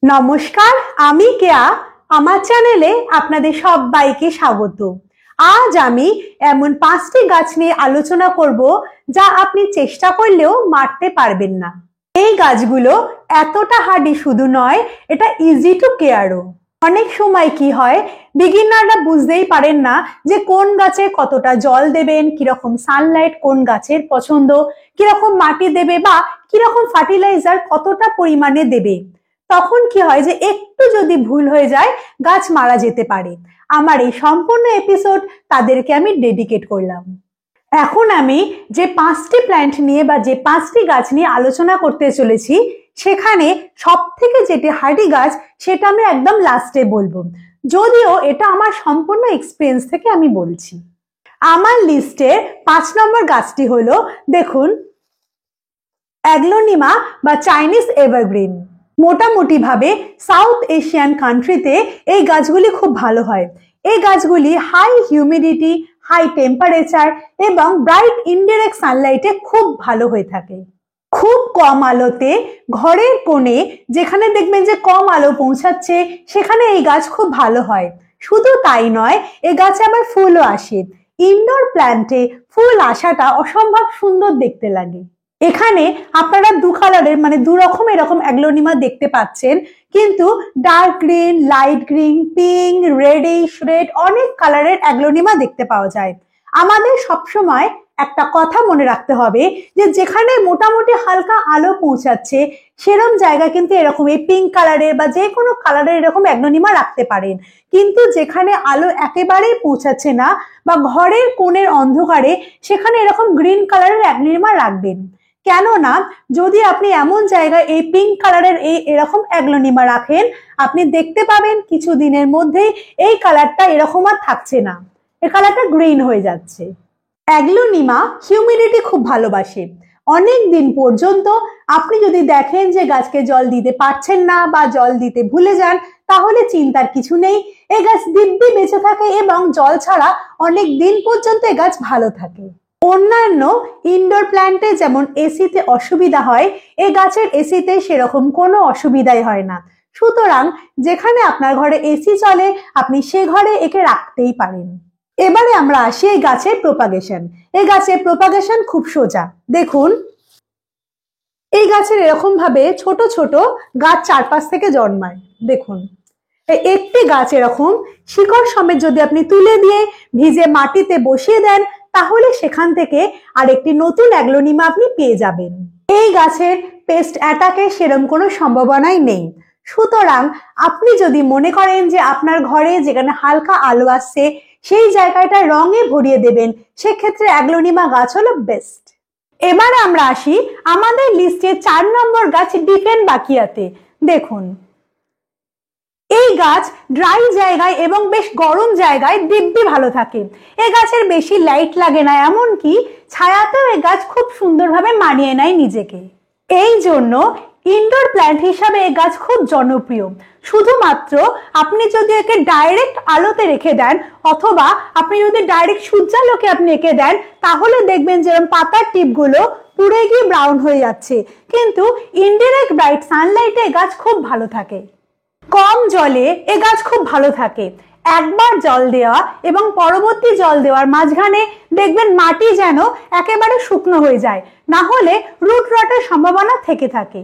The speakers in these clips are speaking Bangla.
নমস্কার, আমি কেয়া। আমার চ্যানেলে আপনাদের সবাইকে স্বাগত। আজ আমি এমন 5টি গাছ নিয়ে আলোচনা করব যা আপনি চেষ্টা করলেও মারতে পারবেন না। এই গাছগুলো এতটা হার্ডি শুধু নয়, এটা ইজি টু কেয়ারও। অনেক সময় কি হয়, বিগিনাররা বুঝতেই পারেন না যে কোন গাছে কতটা জল দেবেন, কিরকম সানলাইট কোন গাছের পছন্দ, কিরকম মাটি দেবে বা কিরকম ফার্টিলাইজার কতটা পরিমাণে দেবে। তখন কি হয় যে একটু যদি ভুল হয়ে যায় গাছ মারা যেতে পারে। আমার এই সম্পূর্ণ এপিসোড তাদেরকে আমি ডেডিকেট করলাম। এখন আমি যে 5টি প্ল্যান্ট নিয়ে বা যে 5টি গাছ নিয়ে আলোচনা করতে চলেছি, সেখানে সব থেকে যেটি হার্ডি গাছ সেটা আমি একদম লাস্টে বলবো, যদিও এটা আমার সম্পূর্ণ এক্সপিরিয়েন্স থেকে আমি বলছি। আমার লিস্টে 5 নম্বর গাছটি হলো, দেখুন, অ্যাগ্লোনিমা বা চাইনিজ এভারগ্রিন। মোটামুটি ভাবে সাউথ এশিয়ান কান্ট্রিতে এই গাছগুলি খুব ভালো হয়। এই গাছগুলি হাই হিউমিডিটি, হাই টেম্পারেচার এবং ব্রাইট ইনডিরেক্ট সানলাইটে খুব ভালো হয়ে থাকে। খুব কম আলোতে ঘরের কোণে যেখানে দেখবেন যে কম আলো পৌঁছাচ্ছে, সেখানে এই গাছ খুব ভালো হয়। শুধু তাই নয়, এই গাছে আবার ফুলও আসে। ইনডোর প্ল্যান্টে ফুল আসাটা অসম্ভব সুন্দর দেখতে লাগে। এখানে আপনারা দু কালারের মানে দু রকম এরকম অ্যাগ্লোনিমা দেখতে পাচ্ছেন, কিন্তু dark green, light green, pink, reddish red অনেক কালারের অ্যাগ্লোনিমা দেখতে পাওয়া যায়। আমাদের সবসময় একটা কথা মনে রাখতে হবে যে যেখানে মোটামুটি হালকা আলো পৌঁছাচ্ছে সেরকম জায়গা কিন্তু এরকম এই পিঙ্ক কালারের বা যে কোনো কালারের এরকম অ্যাগ্লোনিমা রাখতে পারেন। কিন্তু যেখানে আলো একেবারেই পৌঁছাচ্ছে না বা ঘরের কোণের অন্ধকারে, সেখানে এরকম গ্রিন কালারের অ্যাগ্লোনিমা রাখবেন। কেননা যদি আপনি এমন জায়গায় এই পিঙ্ক কালারের এরকম অ্যাগ্লোনিমা রাখেন, আপনি দেখতে পাবেন কিছুদিনের মধ্যেই এই কালারটা এরকম আর থাকছে না, এই কালারটা গ্রিন হয়ে যাচ্ছে। অ্যাগ্লোনিমা হিউমিডিটি খুব ভালোবাসে। অনেক দিন পর্যন্ত আপনি যদি দেখেন যে গাছকে জল দিতে পারছেন না বা জল দিতে ভুলে যান, তাহলে চিন্তার কিছু নেই, এই গাছ দিব্যি বেঁচে থাকে এবং জল ছাড়া অনেক দিন পর্যন্ত এই গাছ ভালো থাকে। অন্যান্য ইনডোর প্ল্যান্টে যেমন এসিতে অসুবিধা হয়, এই গাছের এসিতে সেরকম কোনো অসুবিধাই হয় না। সুতরাং যেখানে আপনার ঘরে এসি চলে, আপনি সে ঘরে একে রাখতেই পারেন। এবারে আমরা আসি এই গাছের প্রোপাগেশন। এই গাছের প্রোপাগেশন খুব সোজা। দেখুন, এই গাছের এরকম ভাবে ছোট ছোট গাছ চারপাশ থেকে জন্মায়। দেখুন, একটি গাছ এরকম শিকড় সমেত যদি আপনি তুলে দিয়ে ভিজে মাটিতে বসিয়ে দেন, তাহলে সেখান থেকে আরেকটি নতুন অ্যাগ্লোনিমা আপনি পেয়ে যাবেন। এই গাছের পেস্ট অ্যাটাকের সেরকম কোনো সম্ভাবনাই নেই। সুতরাং আপনি যদি মনে করেন যে আপনার ঘরে যেখানে হালকা আলো আসছে সেই জায়গাটা রঙে ভরিয়ে দেবেন, সেক্ষেত্রে অ্যাগ্লোনিমা গাছ হলো বেস্ট। এবারে আমরা আসি আমাদের লিস্টে 4 নম্বর গাছ ডিফেনবাকিয়াতে। দেখুন, এই গাছ ড্রাই জায়গায় এবং বেশ গরম জায়গায় দিব্যি ভালো থাকে। এই গাছের বেশি লাইট লাগে না, এমনকি ছায়াতেও এই গাছ খুব সুন্দরভাবে মানিয়ে নেয় নিজেকে। এই জন্য ইনডোর প্ল্যান্ট হিসাবে এই গাছ খুব জনপ্রিয়। শুধুমাত্র আপনি যদি একে ডাইরেক্ট আলোতে রেখে দেন অথবা আপনি যদি ডাইরেক্ট সূর্যালোকে আপনি এঁকে দেন, তাহলে দেখবেন যেরকম পাতার টিপগুলো পুড়ে গিয়ে ব্রাউন হয়ে যাচ্ছে, কিন্তু ইনডিরেক্ট ব্রাইট সানলাইটে এই গাছ খুব ভালো থাকে। কম জলে এ গাছ খুব ভালো থাকে। একবার জল দেওয়া এবং পরবর্তী জল দেওয়ার মাঝখানে দেখবেন মাটি যেন একেবারে শুকনো হয়ে যায়, না হলে রুট রটের সম্ভাবনা থেকে থাকে।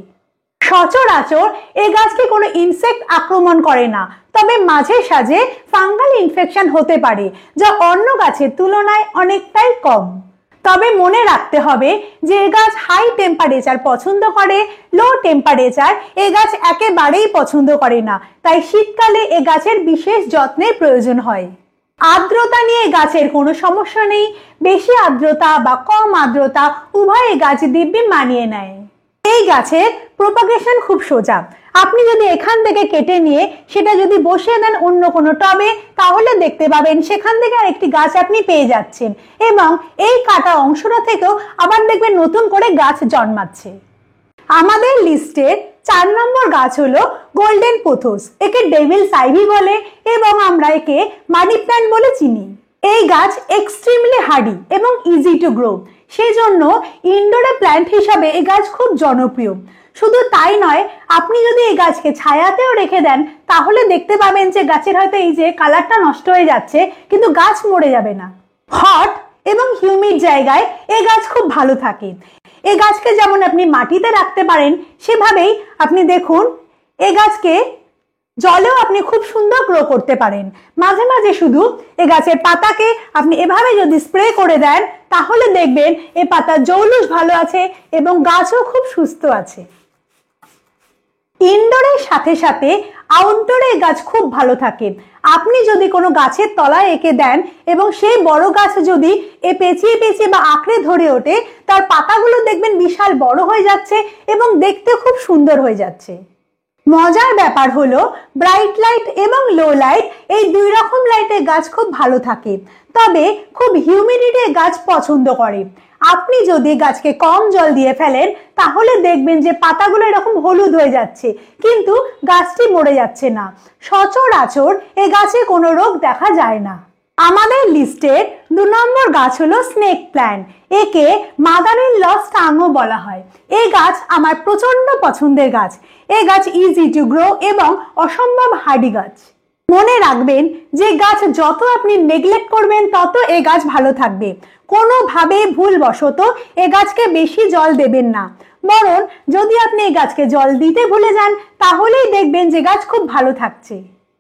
সচরাচর এই গাছকে কোনো ইনসেক্ট আক্রমণ করে না, তবে মাঝে সাঝে ফাঙ্গাল ইনফেকশন হতে পারে, যা অন্য গাছের তুলনায় অনেকটাই কম। তবে মনে রাখতে হবে যে এ গাছ হাই টেম্পারেচার পছন্দ করে, লো টেম্পারেচার এ গাছ একেবারেই পছন্দ করে না, তাই শীতকালে এ গাছের বিশেষ যত্নের প্রয়োজন হয়। আর্দ্রতা নিয়ে গাছের কোনো সমস্যা নেই, বেশি আর্দ্রতা বা কম আর্দ্রতা উভয় গাছ দিব্যি মানিয়ে নেয়। এই গাছের প্রোপাগেশন খুব সোজা। আপনি যদি এখান থেকে কেটে নিয়ে সেটা যদি বসিয়ে দেন অন্য কোনো টবে, তাহলে দেখতে পাবেন সেখান থেকে আরেকটি গাছ আপনি পেয়ে যাচ্ছেন এবং এই কাটা অংশটা থেকেও আবার দেখবেন নতুন করে গাছ জন্মাচ্ছে। আমাদের লিস্টের 4 নম্বর গাছ হলো গোল্ডেন পোথোস। একে ডেভিলস আইভি বলে এবং আমরা একে মানি প্ল্যান্ট বলে চিনি। এই গাছ এক্সট্রিমলি হার্ডি এবং ইজি টু গ্রো। সেই জন্য ইনডোরে প্ল্যান্ট হিসাবে এই গাছ খুব জনপ্রিয়। শুধু তাই নয়, আপনি যদি এই গাছকে ছায়াতেও রেখে দেন তাহলে দেখতে পাবেন যে গাছের হয়তো এই যে কালারটা নষ্ট হয়ে যাচ্ছে, কিন্তু গাছ মরে যাবে না। হট এবং হিউমিড জায়গায় এই গাছ খুব ভালো থাকে। এই গাছকে যেমন আপনি মাটিতে রাখতে পারেন, সেভাবেই আপনি দেখুন এই গাছকে জলেও আপনি খুব সুন্দর গ্রো করতে পারেন। মাঝে মাঝে শুধু এই গাছের পাতাকে আপনি এভাবে যদি স্প্রে করে দেন তাহলে দেখবেন এই পাতার জৌলুস ভালো আছে এবং গাছও খুব সুস্থ আছে। ইনডোরের সাথে সাথে আউটডোরে গাছ খুব ভালো থাকে। আপনি যদি কোনো গাছের তলায় এঁকে দেন এবং সেই বড় গাছ যদি পেঁচিয়ে পেঁচিয়ে বা আঁকড়ে ধরে ওঠে, তার পাতাগুলো দেখবেন বিশাল বড় হয়ে যাচ্ছে এবং দেখতে খুব সুন্দর হয়ে যাচ্ছে। মজার ব্যাপার হলো ব্রাইট লাইট এবং লো লাইট, এই দুই রকম লাইটে গাছ খুব ভালো থাকে, তবে খুব হিউমিডিটি গাছ পছন্দ করে। আপনি যদি গাছকে কম জল দিয়ে ফেলেন তাহলে দেখবেন যে পাতাগুলো এরকম হলুদ হয়ে যাচ্ছে, কিন্তু গাছটি মরে যাচ্ছে না। সচরাচর এই গাছে কোনো রোগ দেখা যায় না। আমাদের লিস্টের 2 নম্বর গাছ হলো স্নেক প্ল্যান্ট। একে মাদার ইন ল স্টাংও বলা হয়। এই গাছ আমার প্রচন্ড পছন্দের গাছ। এই গাছ ইজি টু গ্রো এবং অসম্ভব হার্ডি গাছ। মনে রাখবেন যে গাছ যত আপনি নেগলেক্ট করবেন তত এই গাছ ভালো থাকবে। কোনোভাবে ভুলবশত এই গাছকে বেশি জল দেবেন না, বরং যদি আপনি এই গাছকে জল দিতে ভুলে যান তাহলেই দেখবেন যে গাছ খুব ভালো থাকছে।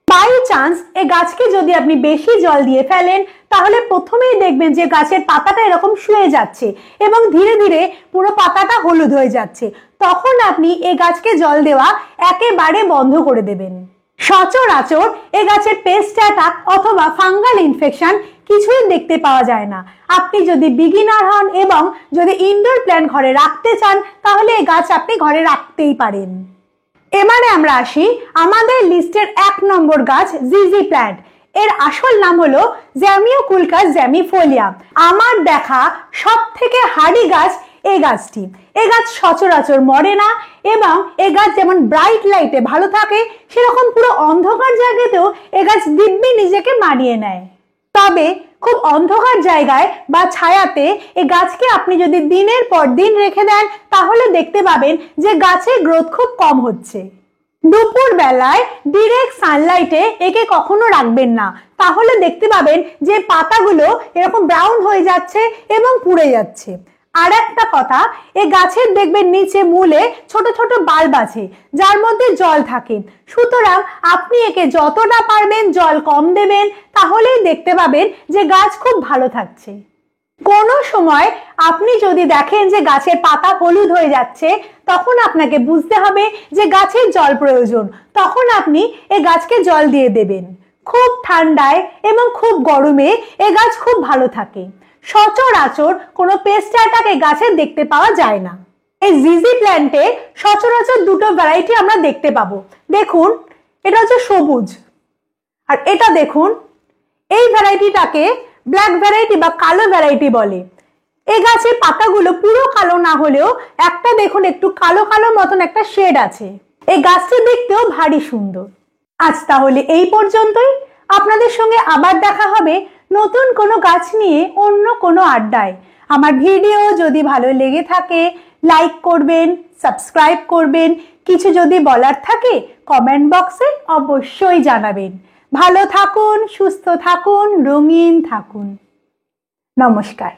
বাই চান্স এই গাছকে যদি আপনি বেশি জল দিয়ে ফেলেন তাহলে প্রথমেই দেখবেন যে গাছের পাতাটা এরকম শুয়ে যাচ্ছে এবং ধীরে ধীরে পুরো পাতাটা হলুদ হয়ে যাচ্ছে। তখন আপনি এই গাছকে জল দেওয়া একেবারে বন্ধ করে দেবেন। সচরাচর এই গাছের পেস্ট অ্যাটাক অথবা ফাঙ্গাল ইনফেকশন কিছুই দেখতে পাওয়া যায় না। আপনি যদি বিগিনার হন এবং যদি ইনডোর প্ল্যান্ট ঘরে রাখতে চান তাহলে এই গাছ আপনি ঘরে রাখতেই পারেন। এবারে আমরা আসি আমাদের লিস্টের 1 নম্বর গাছ জিজি প্ল্যান্ট। এর আসল নাম হলো জ্যামিওকুলকাস জ্যামিফোলিয়া। আমার দেখা সব থেকে হার্ডি গাছ এই গাছটি। এই গাছ সচরাচর মরে না এবং এই গাছ যেমন ব্রাইট লাইটে ভালো থাকে, সেরকম পুরো অন্ধকার জায়গাতেও এই গাছ দিব্যি নিজেকে মানিয়ে নেয়। তবে খুব অন্ধকার জায়গায় বা ছায়াতে এই গাছকে আপনি যদি দিনের পর দিন রেখে দেন তাহলে দেখতে পাবেন যে গাছের গ্রোথ খুব কম হচ্ছে। দুপুর বেলায় ডিরেক্ট সানলাইটে একে কখনো রাখবেন না, তাহলে দেখতে পাবেন যে পাতাগুলো এরকম ব্রাউন হয়ে যাচ্ছে এবং পুড়ে যাচ্ছে। আর একটা কথা, এই গাছের দেখবেন নিচে মূলে ছোট ছোট বাল্ব আছে যার মধ্যে জল থাকে। সুতরাং আপনি একে যতটা পারবেন জল কম দেবেন, তাহলেই দেখতে পাবেন যে গাছ খুব ভালো থাকছে। কোনো সময় আপনি যদি দেখেন যে গাছের পাতা হলুদ হয়ে যাচ্ছে, তখন আপনাকে বুঝতে হবে যে গাছের জল প্রয়োজন। তখন আপনি এই গাছকে জল দিয়ে দেবেন। খুব ঠান্ডায় এবং খুব গরমে এই গাছ খুব ভালো থাকে। সচরাচর কোনো পেস্ট অ্যাটাক এই গাছে দেখতে পাওয়া যায় না। এই জিজি প্ল্যান্টে সচরাচর 2টো ভ্যারাইটি আমরা দেখতে পাবো। দেখুন, এটা হচ্ছে সবুজ, আর এটা দেখুন, এই ভ্যারাইটিটাকে ব্ল্যাক ভ্যারাইটি বা কালো ভ্যারাইটি বলে। এই গাছের পাতাগুলো পুরো কালো না হলেও একটা দেখুন একটু কালো কালো মতন একটা শেড আছে। এই গাছটি দেখতেও ভারী সুন্দর। আজ তাহলে এই পর্যন্তই। আপনাদের সঙ্গে আবার দেখা হবে নতুন কোনো গাছ নিয়ে অন্য কোনো আড্ডায়। আমার ভিডিও যদি ভালো লেগে থাকে লাইক করবেন, সাবস্ক্রাইব করবেন। কিছু যদি বলার থাকে কমেন্ট বক্সে অবশ্যই জানাবেন। ভালো থাকুন, সুস্থ থাকুন, রঙিন থাকুন। নমস্কার।